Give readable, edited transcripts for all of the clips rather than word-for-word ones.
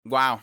Wow.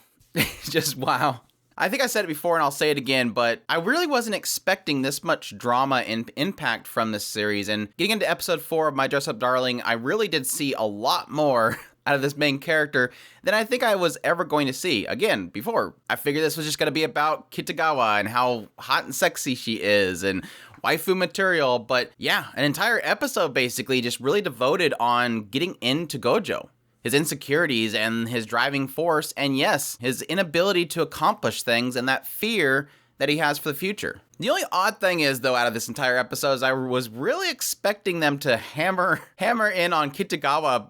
Just wow. I think I said it before and I'll say it again, but I really wasn't expecting this much drama and impact from this series. And getting into episode 4 of My Dress Up Darling, I really did see a lot more out of this main character than I think I was ever going to see. Again, before, I figured this was just going to be about Kitagawa and how hot and sexy she is and waifu material. But yeah, an entire episode basically just really devoted on getting into Gojo, his insecurities and his driving force, and yes, his inability to accomplish things and that fear that he has for the future. The only odd thing is, though, out of this entire episode, is I was really expecting them to hammer in on Kitagawa.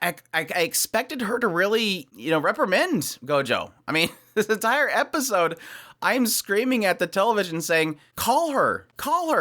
I expected her to really, reprimand Gojo. I mean, this entire episode, I'm screaming at the television saying, call her.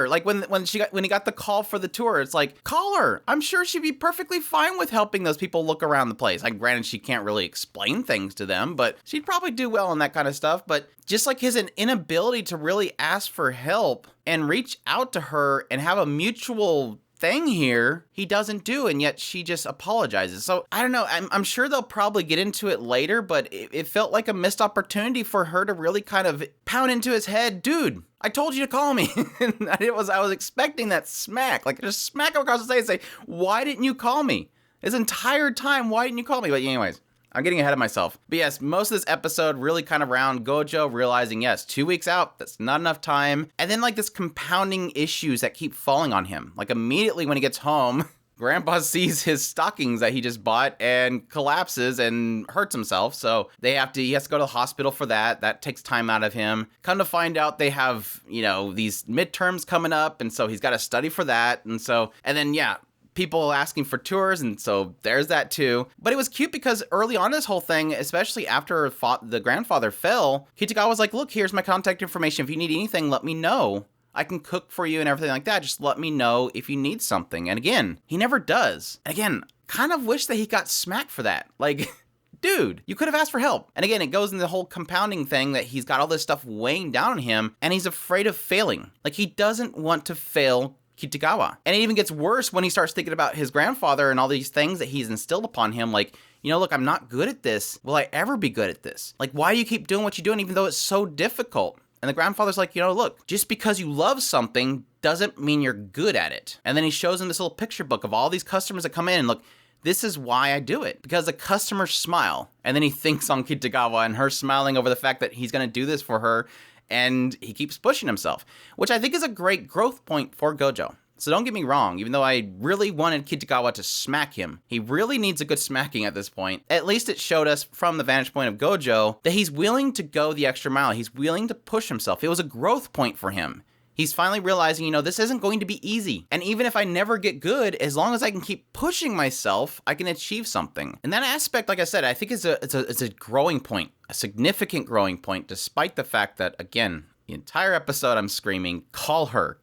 Like when he got the call for the tour, it's like, call her. I'm sure she'd be perfectly fine with helping those people look around the place. Like, granted, she can't really explain things to them, but she'd probably do well in that kind of stuff. But just like his inability to really ask for help and reach out to her and have a mutual thing here, he doesn't do, and yet she just apologizes. So I don't know, I'm sure they'll probably get into it later, but it felt like a missed opportunity for her to really kind of pound into his head, dude, I told you to call me. And I was expecting that smack, like just smack him across the face and say, why didn't you call me? This entire time, why didn't you call me? But anyways, I'm getting ahead of myself. But yes, most of this episode really kind of around Gojo realizing, yes, 2 weeks out, that's not enough time. And then like this compounding issues that keep falling on him. Like immediately when he gets home, Grandpa sees his stockings that he just bought and collapses and hurts himself. So he has to go to the hospital for that. That takes time out of him. Come to find out they have, these midterms coming up. And so he's got to study for that. And then, yeah, people asking for tours, and so there's that too. But it was cute because early on this whole thing, especially after the grandfather fell, Kitagawa was like, look, here's my contact information. If you need anything, let me know. I can cook for you and everything like that. Just let me know if you need something. And again, he never does. And again, kind of wish that he got smacked for that. Like, dude, you could have asked for help. And again, it goes into the whole compounding thing that he's got all this stuff weighing down on him and he's afraid of failing. Like, he doesn't want to fail Kitagawa. And it even gets worse when he starts thinking about his grandfather and all these things that he's instilled upon him. Like, look, I'm not good at this. Will I ever be good at this? Like, why do you keep doing what you're doing even though it's so difficult? And the grandfather's like, look, just because you love something doesn't mean you're good at it. And then he shows him this little picture book of all these customers that come in and look, this is why I do it. Because the customers smile. And then he thinks on Kitagawa and her smiling over the fact that he's going to do this for her. And he keeps pushing himself, which I think is a great growth point for Gojo. So don't get me wrong, even though I really wanted Kitagawa to smack him, he really needs a good smacking at this point. At least it showed us from the vantage point of Gojo that he's willing to go the extra mile. He's willing to push himself. It was a growth point for him. He's finally realizing, this isn't going to be easy. And even if I never get good, as long as I can keep pushing myself, I can achieve something. And that aspect, like I said, I think it's a growing point, a significant growing point, despite the fact that, again, the entire episode I'm screaming, call her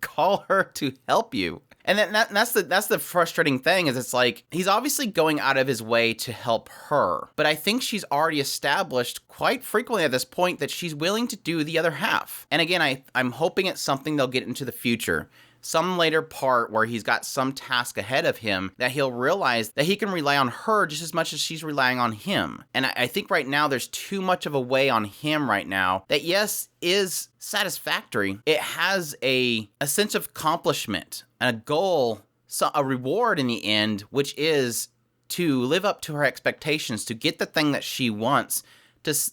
to help you. And that's the frustrating thing is it's like, he's obviously going out of his way to help her. But I think she's already established quite frequently at this point that she's willing to do the other half. And again, I'm hoping it's something they'll get into the future. Some later part where he's got some task ahead of him that he'll realize that he can rely on her just as much as she's relying on him. And I think right now there's too much of a weight on him right now that, yes, is satisfactory. It has a sense of accomplishment and a goal, so a reward in the end, which is to live up to her expectations, to get the thing that she wants,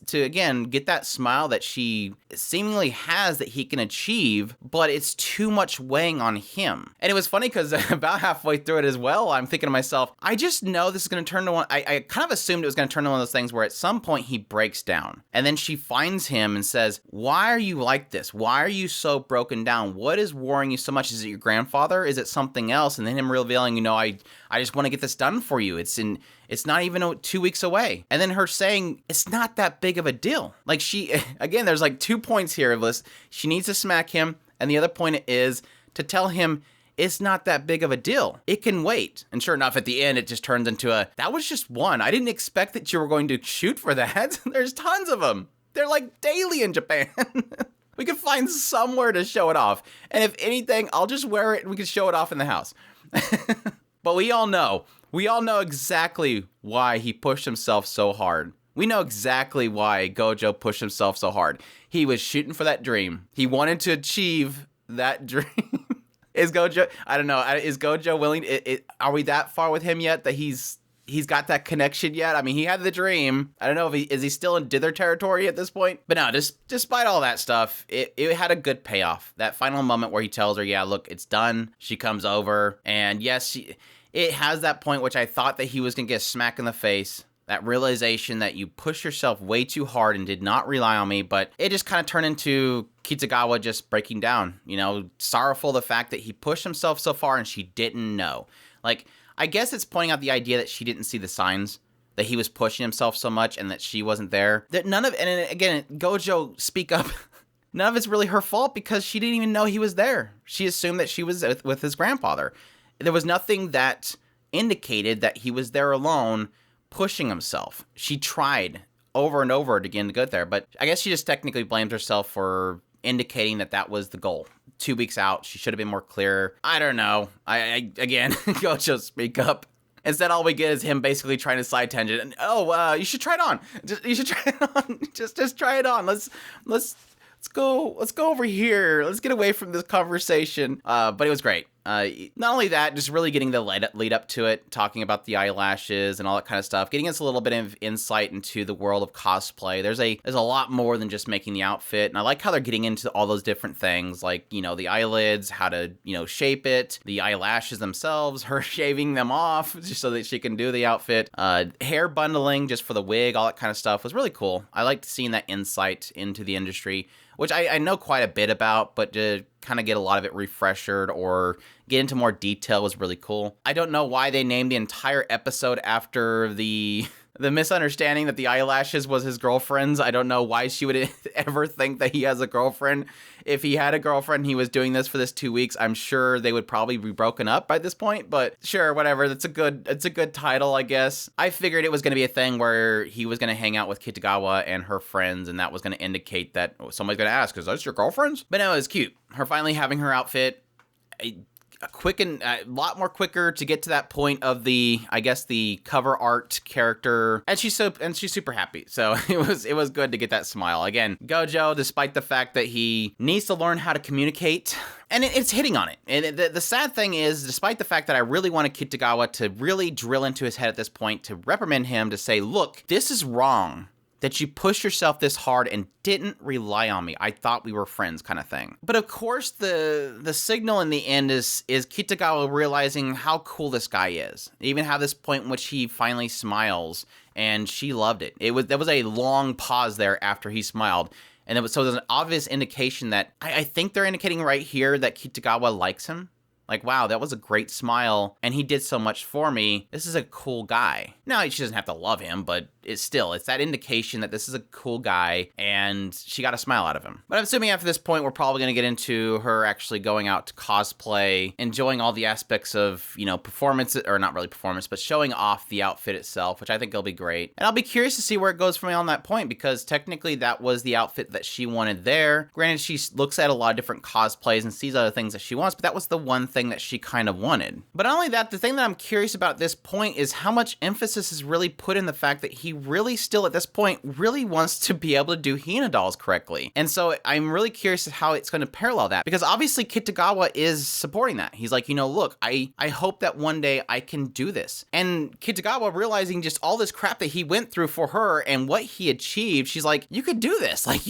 to again, get that smile that she seemingly has that he can achieve, but it's too much weighing on him. And it was funny because about halfway through it as well, I'm thinking to myself, I just know this is going to turn to one, I kind of assumed it was going to turn to one of those things where at some point he breaks down. And then she finds him and says, why are you like this? Why are you so broken down? What is worrying you so much? Is it your grandfather? Is it something else? And then him revealing, I just want to get this done for you. It's not even 2 weeks away. And then her saying, it's not that big of a deal. Like again, there's like 2 points here of this. She needs to smack him. And the other point is to tell him it's not that big of a deal. It can wait. And sure enough, at the end, it just turns into that was just one. I didn't expect that you were going to shoot for that. There's tons of them. They're like daily in Japan. We could find somewhere to show it off. And if anything, I'll just wear it and we can show it off in the house. But we all know exactly why he pushed himself so hard. We know exactly why Gojo pushed himself so hard. He was shooting for that dream. He wanted to achieve that dream. Is Gojo, I don't know, is Gojo willing, are we that far with him yet that he's got that connection yet? I mean, he had the dream. I don't know if is he still in dither territory at this point? But no, despite all that stuff, it had a good payoff. That final moment where he tells her, yeah, look, it's done. She comes over, and yes, it has that point which I thought that he was going to get a smack in the face. That realization that you push yourself way too hard and did not rely on me, but it just kind of turned into Kitagawa just breaking down, sorrowful the fact that he pushed himself so far and she didn't know. Like, I guess it's pointing out the idea that she didn't see the signs, that he was pushing himself so much and that she wasn't there. That none of, and again, Gojo, speak up. None of it's really her fault because she didn't even know he was there. She assumed that she was with his grandfather. There was nothing that indicated that he was there alone pushing himself. She tried over and over again to get there, but I guess she just technically blames herself for indicating that that was the goal. 2 weeks out, she should have been more clear. I don't know. I again, Gojo, speak up. Instead, all we get is him basically trying to side tangent. And, you should try it on. You should try it on. Just try it on. Let's go over here. Let's get away from this conversation. But it was great. Not only that, just really getting the lead up to it, talking about the eyelashes and all that kind of stuff, getting us a little bit of insight into the world of cosplay. There's a lot more than just making the outfit, and I like how they're getting into all those different things, like, the eyelids, how to, shape it, the eyelashes themselves, her shaving them off just so that she can do the outfit, hair bundling just for the wig, all that kind of stuff was really cool. I liked seeing that insight into the industry, which I know quite a bit about, but to kind of get a lot of it refreshed or get into more detail was really cool. I don't know why they named the entire episode after the misunderstanding that the eyelashes was his girlfriend's. I don't know why she would ever think that he has a girlfriend. If he had a girlfriend, he was doing this for this 2 weeks, I'm sure they would probably be broken up by this point, but sure, whatever. It's a good title, I guess. I figured it was going to be a thing where he was going to hang out with Kitagawa and her friends, and that was going to indicate that somebody's going to ask, is that your girlfriend's? But no, it was cute. Her finally having her outfit, a lot more quicker to get to that point of the cover art character, and she's super happy. So it was good to get that smile again. Gojo, despite the fact that he needs to learn how to communicate, and it's hitting on it. And the sad thing is, despite the fact that I really wanted Kitagawa to really drill into his head at this point, to reprimand him, to say, look, this is wrong, that you pushed yourself this hard and didn't rely on me. I thought we were friends, kind of thing. But of course, the signal in the end is Kitagawa realizing how cool this guy is. Even how this point in which he finally smiles, and she loved it. There was a long pause there after he smiled. And so there's an obvious indication that, I think they're indicating right here that Kitagawa likes him. Like, wow, that was a great smile, and he did so much for me. This is a cool guy. Now, she doesn't have to love him, but it's that indication that this is a cool guy, and she got a smile out of him. But I'm assuming after this point, we're probably going to get into her actually going out to cosplay, enjoying all the aspects of, performance, or not really performance, but showing off the outfit itself, which I think will be great. And I'll be curious to see where it goes from on that point, because technically that was the outfit that she wanted there. Granted, she looks at a lot of different cosplays and sees other things that she wants, but that was the one thing that she kind of wanted. But not only that, the thing that I'm curious about at this point is how much emphasis is really put in the fact that he really still at this point really wants to be able to do Hina dolls correctly. And so I'm really curious as how it's going to parallel that, because obviously Kitagawa is supporting that. He's like, look, I hope that one day I can do this. And Kitagawa, realizing just all this crap that he went through for her and what he achieved, she's like, you could do this. Like,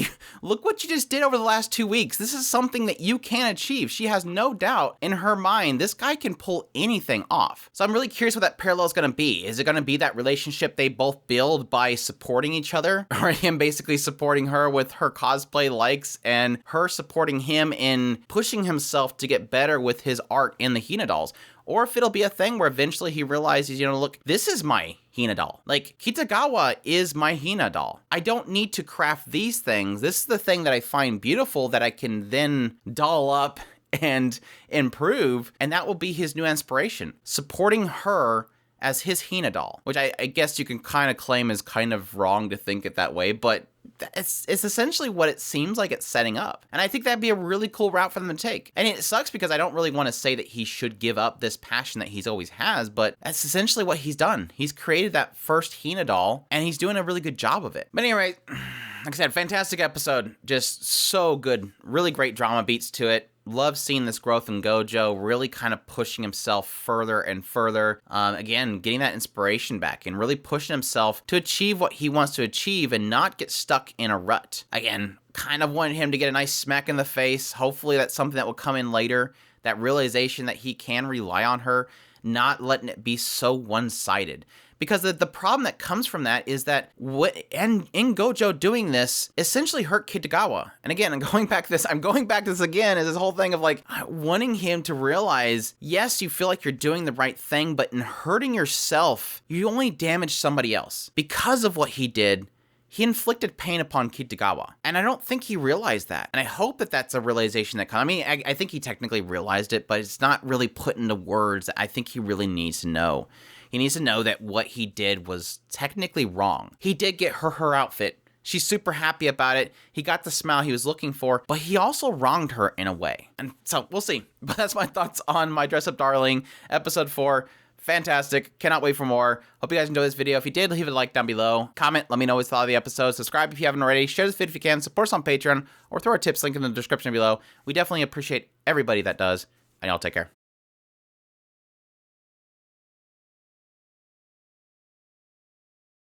look what you just did over the last 2 weeks. This is something that you can achieve. She has no doubt in her mind, this guy can pull anything off. So I'm really curious what that parallel is going to be. Is it going to be that relationship they both build by supporting each other, or him basically supporting her with her cosplay likes and her supporting him in pushing himself to get better with his art in the Hina dolls? Or if it'll be a thing where eventually he realizes, look, this is my Hina doll. Like, Kitagawa is my Hina doll. I don't need to craft these things. This is the thing that I find beautiful that I can then doll up and improve, and that will be his new inspiration. Supporting her as his Hina doll, which I guess you can kind of claim is kind of wrong to think it that way, but it's essentially what it seems like it's setting up. And I think that'd be a really cool route for them to take. And it sucks because I don't really want to say that he should give up this passion that he's always has, but that's essentially what he's done. He's created that first Hina doll, and he's doing a really good job of it. But anyway, like I said, fantastic episode. Just so good. Really great drama beats to it. Love seeing this growth in Gojo, really kind of pushing himself further and further. Again, getting that inspiration back and really pushing himself to achieve what he wants to achieve and not get stuck in a rut. Again, kind of wanted him to get a nice smack in the face. Hopefully that's something that will come in later. That realization that he can rely on her, not letting it be so one-sided. Because the problem that comes from that is that in Gojo doing this essentially hurt Kitagawa. And again, I'm going back to this again, is this whole thing of like wanting him to realize, yes, you feel like you're doing the right thing, but in hurting yourself, you only damage somebody else. Because of what he did, he inflicted pain upon Kitagawa. And I don't think he realized that. And I hope that that's a realization that comes. I mean, I think he technically realized it, but it's not really put into words that I think he really needs to know. He needs to know that what he did was technically wrong. He did get her outfit. She's super happy about it. He got the smile he was looking for, but he also wronged her in a way. And so we'll see. But that's my thoughts on My Dress Up Darling, episode 4. Fantastic. Cannot wait for more. Hope you guys enjoyed this video. If you did, leave a like down below. Comment, let me know what you thought of the episode. Subscribe if you haven't already. Share this video if you can. Support us on Patreon or throw our tips link in the description below. We definitely appreciate everybody that does. And y'all take care.